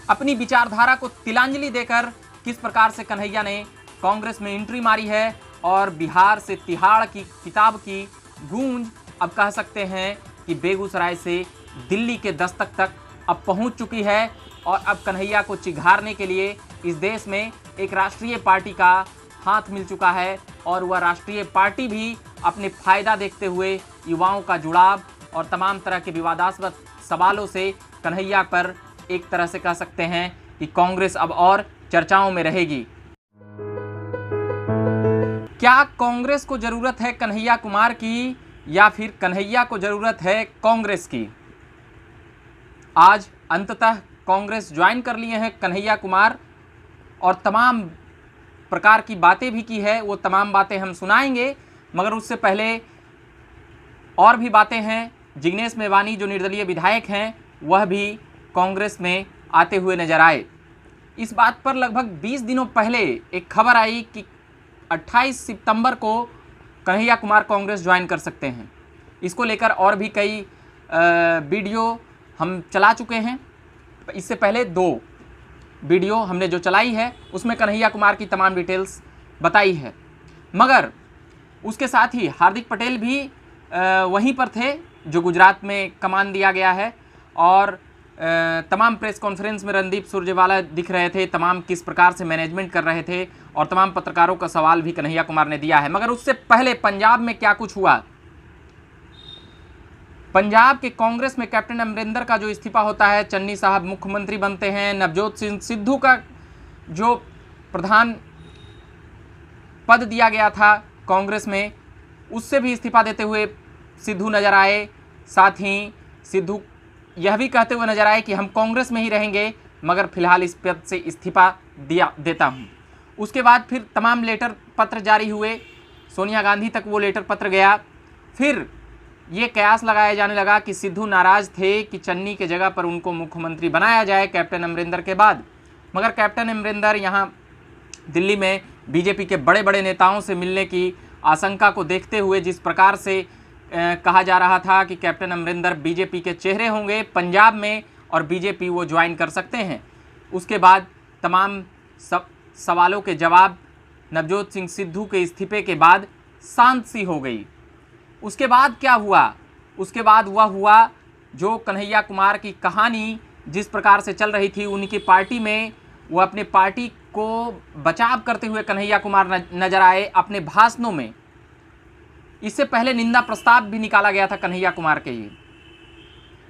अपनी विचारधारा को तिलांजलि देकर किस प्रकार से कन्हैया ने कांग्रेस में एंट्री मारी है और बिहार से तिहाड़ की किताब की गूंज अब कह सकते हैं कि बेगूसराय से दिल्ली के दस्तक तक अब पहुंच चुकी है। और अब कन्हैया को चिघारने के लिए इस देश में एक राष्ट्रीय पार्टी का हाथ मिल चुका है और वह राष्ट्रीय पार्टी भी अपने फायदा देखते हुए युवाओं का जुड़ाव और तमाम तरह के विवादास्पद सवालों से कन्हैया पर एक तरह से कह सकते हैं कि कांग्रेस अब और चर्चाओं में रहेगी। क्या कांग्रेस को जरूरत है कन्हैया कुमार की या फिर कन्हैया को जरूरत है कांग्रेस की? आज अंततः कांग्रेस ज्वाइन कर लिए हैं कन्हैया कुमार और तमाम प्रकार की बातें भी की है, वो तमाम बातें हम सुनाएंगे। मगर उससे पहले और भी बातें हैं। जिग्नेश मेवानी जो निर्दलीय विधायक हैं वह भी कांग्रेस में आते हुए नजर आए। इस बात पर लगभग 20 दिनों पहले एक खबर आई कि 28 सितंबर को कन्हैया कुमार कांग्रेस ज्वाइन कर सकते हैं। इसको लेकर और भी कई वीडियो हम चला चुके हैं। इससे पहले 2 वीडियो हमने जो चलाई है उसमें कन्हैया कुमार की तमाम डिटेल्स बताई है। मगर उसके साथ ही हार्दिक पटेल भी वहीं पर थे जो गुजरात में कमान दिया गया है और तमाम प्रेस कॉन्फ्रेंस में रणदीप सुरजेवाला दिख रहे थे, तमाम किस प्रकार से मैनेजमेंट कर रहे थे और तमाम पत्रकारों का सवाल भी कन्हैया कुमार ने दिया है। मगर उससे पहले पंजाब में क्या कुछ हुआ? पंजाब के कांग्रेस में कैप्टन अमरिंदर का जो इस्तीफा होता है, चन्नी साहब मुख्यमंत्री बनते हैं, नवजोत सिंह सिद्धू का जो प्रधान पद दिया गया था कांग्रेस में उससे भी इस्तीफा देते हुए सिद्धू नजर आए। साथ ही सिद्धू यह भी कहते हुए नजर आए कि हम कांग्रेस में ही रहेंगे मगर फिलहाल इस पद से इस्तीफा देता हूं। उसके बाद फिर तमाम लेटर पत्र जारी हुए, सोनिया गांधी तक वो लेटर पत्र गया। फिर ये कयास लगाया जाने लगा कि सिद्धू नाराज थे कि चन्नी के जगह पर उनको मुख्यमंत्री बनाया जाए कैप्टन अमरिंदर के बाद। मगर कैप्टन अमरिंदर यहाँ दिल्ली में बीजेपी के बड़े बड़े नेताओं से मिलने की आशंका को देखते हुए जिस प्रकार से कहा जा रहा था कि कैप्टन अमरिंदर बीजेपी के चेहरे होंगे पंजाब में और बीजेपी वो ज्वाइन कर सकते हैं, उसके बाद तमाम सवालों के जवाब नवजोत सिंह सिद्धू के इस्तीफे के बाद शांत सी हो गई। उसके बाद क्या हुआ? उसके बाद वह हुआ जो कन्हैया कुमार की कहानी जिस प्रकार से चल रही थी उनकी पार्टी में, वो अपने पार्टी को बचाव करते हुए कन्हैया कुमार नजर आए अपने भाषणों में। इससे पहले निंदा प्रस्ताव भी निकाला गया था कन्हैया कुमार के लिए,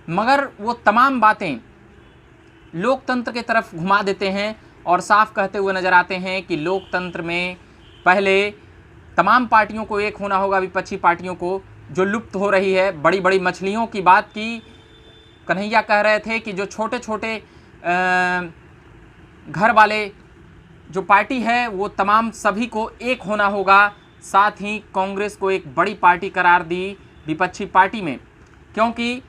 मगर वो तमाम बातें लोकतंत्र की तरफ घुमा देते हैं और साफ कहते हुए नजर आते हैं कि लोकतंत्र में पहले तमाम पार्टियों को एक होना होगा, विपक्षी पार्टियों को जो लुप्त हो रही है। बड़ी बड़ी मछलियों की बात की कन्हैया कह रहे थे कि जो छोटे छोटे घर वाले जो पार्टी है वो तमाम सभी को एक होना होगा। साथ ही कांग्रेस को एक बड़ी पार्टी करार दी विपक्षी पार्टी में, क्योंकि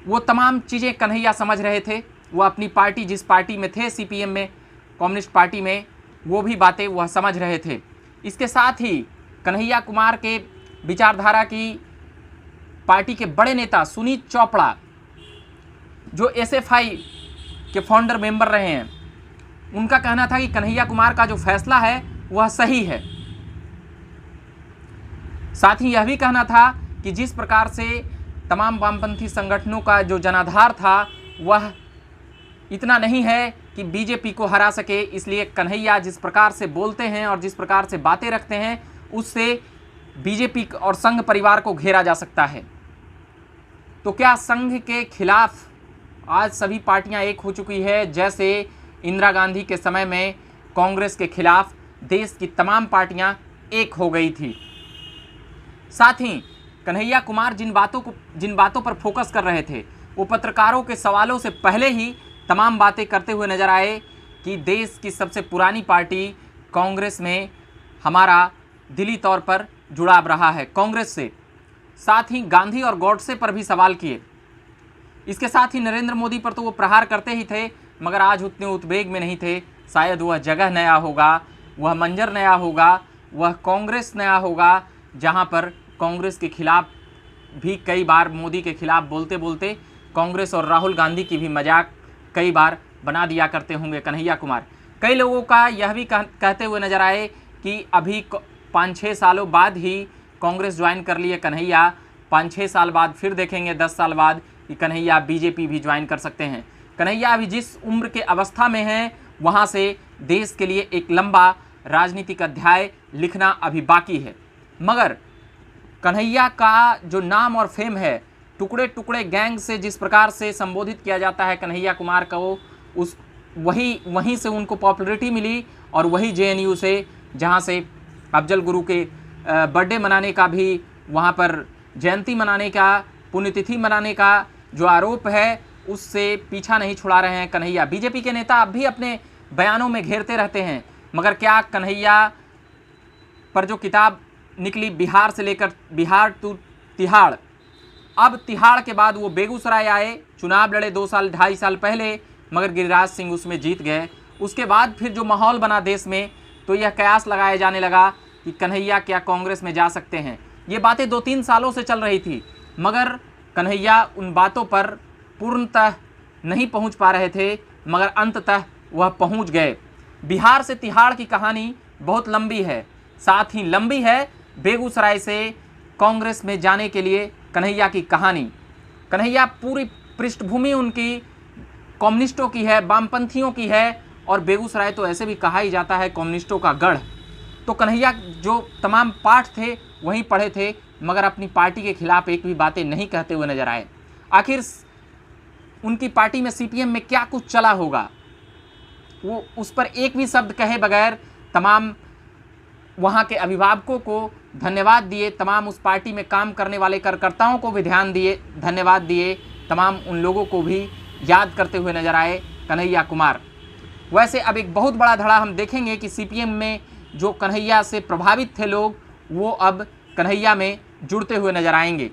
वो तमाम चीज़ें कन्हैया समझ रहे थे। वो अपनी पार्टी जिस पार्टी में थे सीपीएम में, कम्युनिस्ट पार्टी में, वो भी बातें वह समझ रहे थे। इसके साथ ही कन्हैया कुमार के विचारधारा की पार्टी के बड़े नेता सुनीत चोपड़ा जो एसएफआई के फाउंडर मेंबर रहे हैं, उनका कहना था कि कन्हैया कुमार का जो फैसला है वह सही है। साथ ही यह भी कहना था कि जिस प्रकार से तमाम वामपंथी संगठनों का जो जनाधार था वह इतना नहीं है कि बीजेपी को हरा सके, इसलिए कन्हैया जिस प्रकार से बोलते हैं और जिस प्रकार से बातें रखते हैं उससे बीजेपी और संघ परिवार को घेरा जा सकता है। तो क्या संघ के खिलाफ आज सभी पार्टियां एक हो चुकी है, जैसे इंदिरा गांधी के समय में कांग्रेस के खिलाफ देश की तमाम पार्टियां एक हो गई थी। साथ ही कन्हैया कुमार जिन बातों पर फोकस कर रहे थे वो पत्रकारों के सवालों से पहले ही तमाम बातें करते हुए नजर आए कि देश की सबसे पुरानी पार्टी कांग्रेस में हमारा दिली तौर पर जुड़ाव रहा है कांग्रेस से। साथ ही गांधी और गॉडसे पर भी सवाल किए। इसके साथ ही नरेंद्र मोदी पर तो वो प्रहार करते ही थे, मगर आज उतने उद्वेग में नहीं थे। शायद वह जगह नया होगा, वह मंजर नया होगा, वह कांग्रेस नया होगा, जहां पर कांग्रेस के खिलाफ भी कई बार मोदी के खिलाफ बोलते बोलते कांग्रेस और राहुल गांधी की भी मजाक कई बार बना दिया करते होंगे कन्हैया कुमार। कई लोगों का यह भी कहते हुए नजर आए कि अभी 5-6 सालों बाद ही कांग्रेस ज्वाइन कर लिए कन्हैया, 5-6 साल बाद फिर देखेंगे 10 साल बाद कि कन्हैया बीजेपी भी ज्वाइन कर सकते हैं। कन्हैया अभी जिस उम्र के अवस्था में हैं वहाँ से देश के लिए एक लंबा राजनीतिक अध्याय लिखना अभी बाकी है। मगर कन्हैया का जो नाम और फेम है, टुकड़े टुकड़े गैंग से जिस प्रकार से संबोधित किया जाता है कन्हैया कुमार को, उस वहीं से उनको पॉपुलैरिटी मिली और वही जेएनयू से, जहाँ से अफजल गुरु के बर्थडे मनाने का भी, वहाँ पर जयंती मनाने का, पुण्यतिथि मनाने का जो आरोप है उससे पीछा नहीं छुड़ा रहे हैं कन्हैया। बीजेपी के नेता अब भी अपने बयानों में घेरते रहते हैं, मगर क्या कन्हैया पर जो किताब निकली बिहार से लेकर बिहार टू तिहाड़, अब तिहाड़ के बाद वो बेगूसराय आए, चुनाव लड़े 2-2.5 साल पहले, मगर गिरिराज सिंह उसमें जीत गए। उसके बाद फिर जो माहौल बना देश में, तो यह कयास लगाया जाने लगा कि कन्हैया क्या कांग्रेस में जा सकते हैं। ये बातें 2-3 सालों से चल रही थी, मगर कन्हैया उन बातों पर पूर्णतः नहीं पहुंच पा रहे थे, मगर अंततः वह पहुंच गए। बिहार से तिहाड़ की कहानी बहुत लंबी है, साथ ही लंबी है बेगूसराय से कांग्रेस में जाने के लिए कन्हैया की कहानी। कन्हैया पूरी पृष्ठभूमि उनकी कम्युनिस्टों की है, वामपंथियों की है, और बेगूसराय तो ऐसे भी कहा ही जाता है कम्युनिस्टों का गढ़। तो कन्हैया जो तमाम पाठ थे वहीं पढ़े थे, मगर अपनी पार्टी के खिलाफ एक भी बातें नहीं कहते हुए नजर आए। आखिर उनकी पार्टी में सीपीएम में क्या कुछ चला होगा, वो उस पर एक भी शब्द कहे बगैर तमाम वहाँ के अभिभावकों को धन्यवाद दिए, तमाम उस पार्टी में काम करने वाले कार्यकर्ताओं को भी धन्यवाद दिए, तमाम उन लोगों को भी याद करते हुए नजर आए कन्हैया कुमार। वैसे अब एक बहुत बड़ा धड़ा हम देखेंगे कि सीपीएम में जो कन्हैया से प्रभावित थे लोग, वो अब कन्हैया में जुड़ते हुए नजर आएंगे।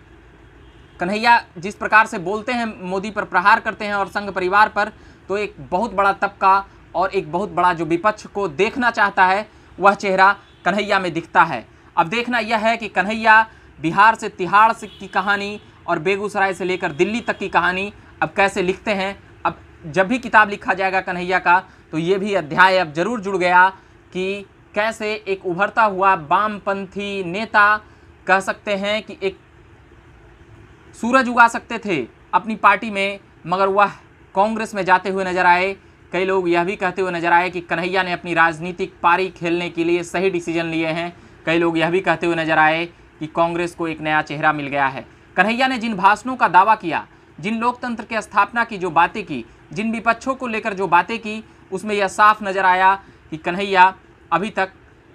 कन्हैया जिस प्रकार से बोलते हैं, मोदी पर प्रहार करते हैं और संघ परिवार पर, तो एक बहुत बड़ा तबका और एक बहुत बड़ा जो विपक्ष को देखना चाहता है वह चेहरा कन्हैया में दिखता है। अब देखना यह है कि कन्हैया बिहार से तिहाड़ से की कहानी और बेगूसराय से लेकर दिल्ली तक की कहानी अब कैसे लिखते हैं। अब जब भी किताब लिखा जाएगा कन्हैया का, तो ये भी अध्याय अब जरूर जुड़ गया कि कैसे एक उभरता हुआ वामपंथी नेता, कह सकते हैं कि एक सूरज उगा सकते थे अपनी पार्टी में, मगर वह कांग्रेस में जाते हुए नजर आए। कई लोग यह भी कहते हुए नजर आए कि कन्हैया ने अपनी राजनीतिक पारी खेलने के लिए सही डिसीजन लिए हैं। कई लोग यह भी कहते हुए नजर आए कि कांग्रेस को एक नया चेहरा मिल गया है। कन्हैया ने जिन भाषणों का दावा किया, जिन लोकतंत्र की स्थापना की जो बातें की, जिन विपक्षों को लेकर जो बातें की, उसमें यह साफ नजर आया कि कन्हैया अभी तक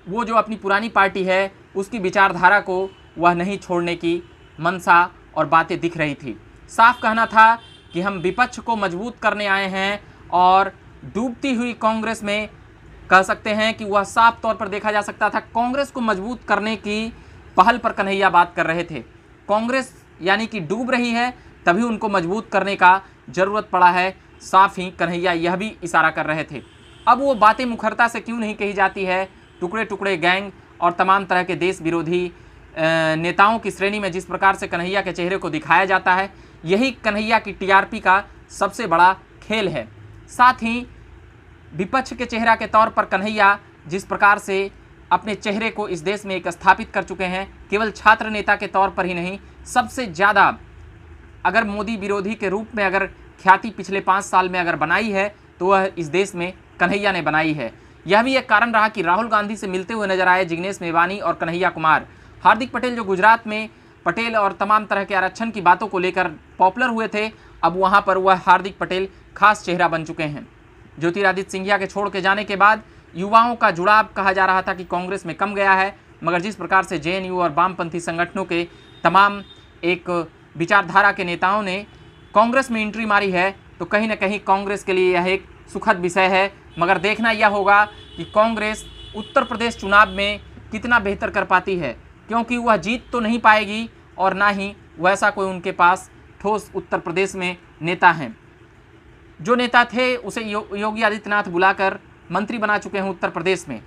वो जो अपनी पुरानी पार्टी है उसकी विचारधारा को वह नहीं छोड़ने की मंशा और बातें दिख रही थी। साफ कहना था कि हम विपक्ष को मजबूत करने आए हैं, और डूबती हुई कांग्रेस में कह सकते हैं कि वह साफ तौर पर देखा जा सकता था कांग्रेस को मजबूत करने की पहल पर कन्हैया बात कर रहे थे। कांग्रेस यानी कि डूब रही है, तभी उनको मजबूत करने का ज़रूरत पड़ा है, साफ ही कन्हैया यह भी इशारा कर रहे थे। अब वो बातें मुखरता से क्यों नहीं कही जाती है, टुकड़े टुकड़े गैंग और तमाम तरह के देश विरोधी नेताओं की श्रेणी में जिस प्रकार से कन्हैया के चेहरे को दिखाया जाता है, यही कन्हैया की टीआरपी का सबसे बड़ा खेल है। साथ ही विपक्ष के चेहरा के तौर पर कन्हैया जिस प्रकार से अपने चेहरे को इस देश में एक स्थापित कर चुके हैं, केवल छात्र नेता के तौर पर ही नहीं, सबसे ज़्यादा अगर मोदी विरोधी के रूप में अगर ख्याति पिछले 5 साल में अगर बनाई है, तो वह इस देश में कन्हैया ने बनाई है। यह भी एक कारण रहा कि राहुल गांधी से मिलते हुए नजर आए जिग्नेश मेवानी और कन्हैया कुमार। हार्दिक पटेल जो गुजरात में पटेल और तमाम तरह के आरक्षण की बातों को लेकर पॉपुलर हुए थे, अब वहाँ पर वह हार्दिक पटेल खास चेहरा बन चुके हैं। ज्योतिरादित्य सिंधिया के छोड़ के जाने के बाद युवाओं का जुड़ाव कहा जा रहा था कि कांग्रेस में कम गया है, मगर जिस प्रकार से जेएनयू और वामपंथी संगठनों के तमाम एक विचारधारा के नेताओं ने कांग्रेस में एंट्री मारी है, तो कहीं ना कहीं कांग्रेस के लिए यह एक सुखद विषय है। मगर देखना यह होगा कि कांग्रेस उत्तर प्रदेश चुनाव में कितना बेहतर कर पाती है, क्योंकि वह जीत तो नहीं पाएगी और ना ही वैसा कोई उनके पास ठोस उत्तर प्रदेश में नेता हैं। जो नेता थे उसे योगी आदित्यनाथ बुलाकर मंत्री बना चुके हैं उत्तर प्रदेश में।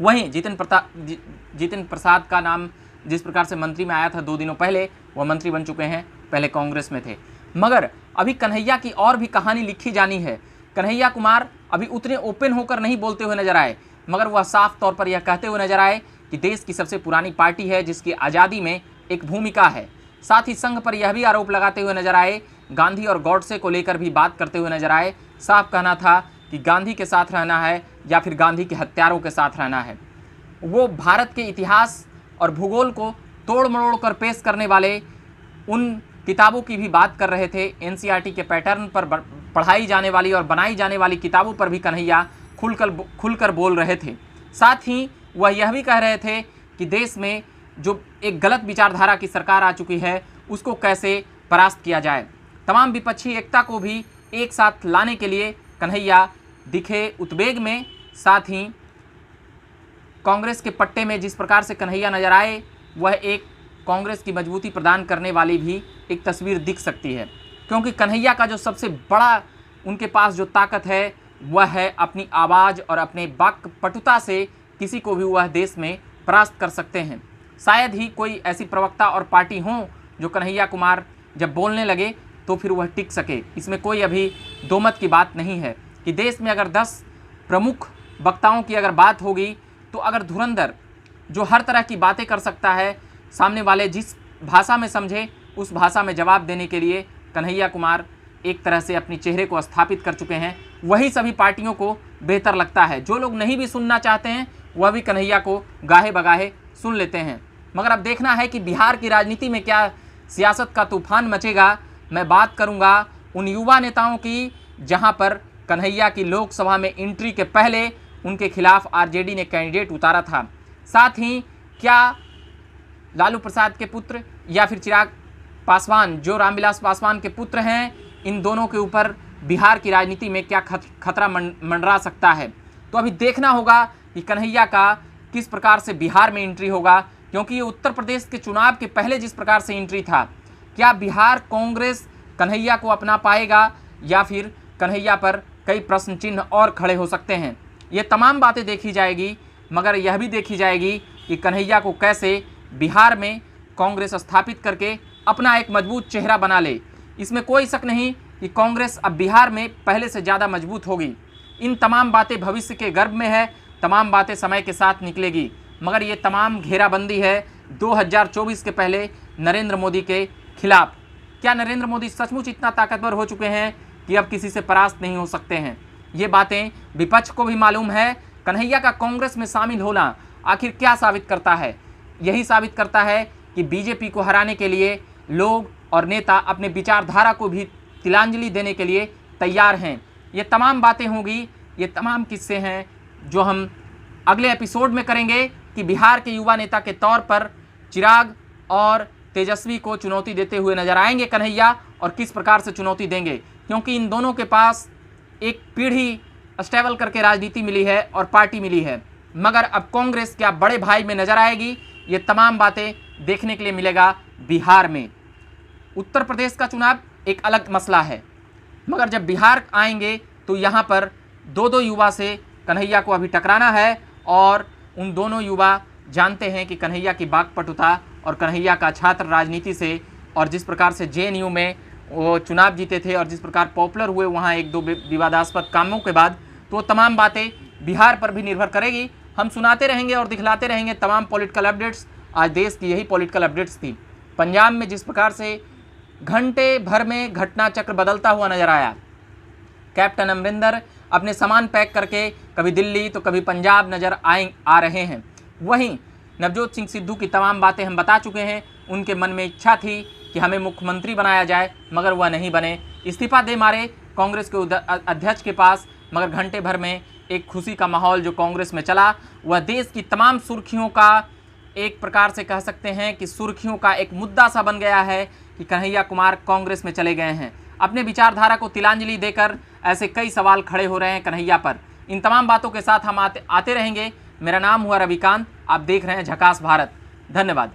वहीं जितिन प्रसाद का नाम जिस प्रकार से मंत्री में आया था 2 दिनों पहले, वह मंत्री बन चुके हैं, पहले कांग्रेस में थे। मगर अभी कन्हैया की और भी कहानी लिखी जानी है। कन्हैया कुमार अभी उतने ओपन होकर नहीं बोलते हुए नजर आए, मगर वह साफ तौर पर यह कहते हुए नजर आए कि देश की सबसे पुरानी पार्टी है जिसकी आज़ादी में एक भूमिका है। साथ ही संघ पर यह भी आरोप लगाते हुए नजर आए, गांधी और गॉडसे को लेकर भी बात करते हुए नजर आए। साफ कहना था कि गांधी के साथ रहना है या फिर गांधी के हत्यारों के साथ रहना है। वो भारत के इतिहास और भूगोल को तोड़ मरोड़ कर पेश करने वाले उन किताबों की भी बात कर रहे थे। एनसीईआरटी के पैटर्न पर पढ़ाई जाने वाली और बनाई जाने वाली किताबों पर भी कन्हैया खुलकर बोल रहे थे। साथ ही वह यह भी कह रहे थे कि देश में जो एक गलत विचारधारा की सरकार आ चुकी है उसको कैसे परास्त किया जाए। तमाम विपक्षी एकता को भी एक साथ लाने के लिए कन्हैया दिखे उद्वेग में। साथ ही कांग्रेस के पट्टे में जिस प्रकार से कन्हैया नजर आए, वह एक कांग्रेस की मजबूती प्रदान करने वाली भी एक तस्वीर दिख सकती है, क्योंकि कन्हैया का जो सबसे बड़ा उनके पास जो ताकत है वह है अपनी आवाज़ और अपने वाक् पटुता से किसी को भी वह देश में परास्त कर सकते हैं। शायद ही कोई ऐसी प्रवक्ता और पार्टी हो जो कन्हैया कुमार जब बोलने लगे तो फिर वह टिक सके। इसमें कोई अभी दो मत की बात नहीं है कि देश में अगर 10 प्रमुख वक्ताओं की अगर बात होगी तो अगर धुरंधर जो हर तरह की बातें कर सकता है, सामने वाले जिस भाषा में समझे उस भाषा में जवाब देने के लिए कन्हैया कुमार एक तरह से अपने चेहरे को स्थापित कर चुके हैं। वही सभी पार्टियों को बेहतर लगता है। जो लोग नहीं भी सुनना चाहते हैं वह भी कन्हैया को गाहे बगाहे सुन लेते हैं। मगर अब देखना है कि बिहार की राजनीति में क्या सियासत का तूफान मचेगा। मैं बात करूंगा उन युवा नेताओं की जहां पर कन्हैया की लोकसभा में एंट्री के पहले उनके खिलाफ आरजेडी ने कैंडिडेट उतारा था। साथ ही क्या लालू प्रसाद के पुत्र या फिर चिराग पासवान जो रामविलास पासवान के पुत्र हैं, इन दोनों के ऊपर बिहार की राजनीति में क्या खतरा मंडरा सकता है। तो अभी देखना होगा कि कन्हैया का किस प्रकार से बिहार में एंट्री होगा, क्योंकि ये उत्तर प्रदेश के चुनाव के पहले जिस प्रकार से एंट्री था, क्या बिहार कांग्रेस कन्हैया को अपना पाएगा या फिर कन्हैया पर कई प्रश्न चिन्ह और खड़े हो सकते हैं। ये तमाम बातें देखी जाएगी, मगर यह भी देखी जाएगी कि कन्हैया को कैसे बिहार में कांग्रेस स्थापित करके अपना एक मजबूत चेहरा बना ले। इसमें कोई शक नहीं कि कांग्रेस अब बिहार में पहले से ज़्यादा मजबूत होगी। इन तमाम बातें भविष्य के गर्भ में है, तमाम बातें समय के साथ निकलेगी, मगर ये तमाम घेराबंदी है 2024 के पहले नरेंद्र मोदी के खिलाफ। क्या नरेंद्र मोदी सचमुच इतना ताकतवर हो चुके हैं कि अब किसी से परास्त नहीं हो सकते हैं? ये बातें विपक्ष को भी मालूम है। कन्हैया का कांग्रेस में शामिल होना आखिर क्या साबित करता है? यही साबित करता है कि बीजेपी को हराने के लिए लोग और नेता अपने विचारधारा को भी तिलांजलि देने के लिए तैयार हैं। ये तमाम बातें होंगी, ये तमाम किस्से हैं जो हम अगले एपिसोड में करेंगे कि बिहार के युवा नेता के तौर पर चिराग और तेजस्वी को चुनौती देते हुए नजर आएंगे कन्हैया, और किस प्रकार से चुनौती देंगे, क्योंकि इन दोनों के पास एक पीढ़ी स्टेबल करके राजनीति मिली है और पार्टी मिली है। मगर अब कांग्रेस क्या बड़े भाई में नजर आएगी, ये तमाम बातें देखने के लिए मिलेगा बिहार में। उत्तर प्रदेश का चुनाव एक अलग मसला है, मगर जब बिहार आएंगे तो यहाँ पर दो युवा से कन्हैया को अभी टकराना है, और उन दोनों युवा जानते हैं कि कन्हैया की वाक्पटुता और कन्हैया का छात्र राजनीति से, और जिस प्रकार से जेएनयू में वो चुनाव जीते थे और जिस प्रकार पॉपुलर हुए वहाँ एक दो विवादास्पद कामों के बाद, तो तमाम बातें बिहार पर भी निर्भर करेगी। हम सुनाते रहेंगे और दिखलाते रहेंगे तमाम पॉलिटिकल अपडेट्स। आज देश की यही पॉलिटिकल अपडेट्स थी। पंजाब में जिस प्रकार से घंटे भर में घटना चक्र बदलता हुआ नजर आया, कैप्टन अमरिंदर अपने सामान पैक करके कभी दिल्ली तो कभी पंजाब नजर आ रहे हैं। वहीं नवजोत सिंह सिद्धू की तमाम बातें हम बता चुके हैं। उनके मन में इच्छा थी कि हमें मुख्यमंत्री बनाया जाए, मगर वह नहीं बने, इस्तीफा दे मारे कांग्रेस के अध्यक्ष के पास। मगर घंटे भर में एक खुशी का माहौल जो कांग्रेस में चला, वह देश की तमाम सुर्खियों का एक प्रकार से कह सकते हैं कि सुर्खियों का एक मुद्दा सा बन गया है कि कन्हैया कुमार कांग्रेस में चले गए हैं। अपने विचारधारा को तिलांजलि देकर ऐसे कई सवाल खड़े हो रहे हैं कन्हैया पर। इन तमाम बातों के साथ हम आते रहेंगे। मेरा नाम हुआ रविकांत, आप देख रहे हैं झकास भारत। धन्यवाद।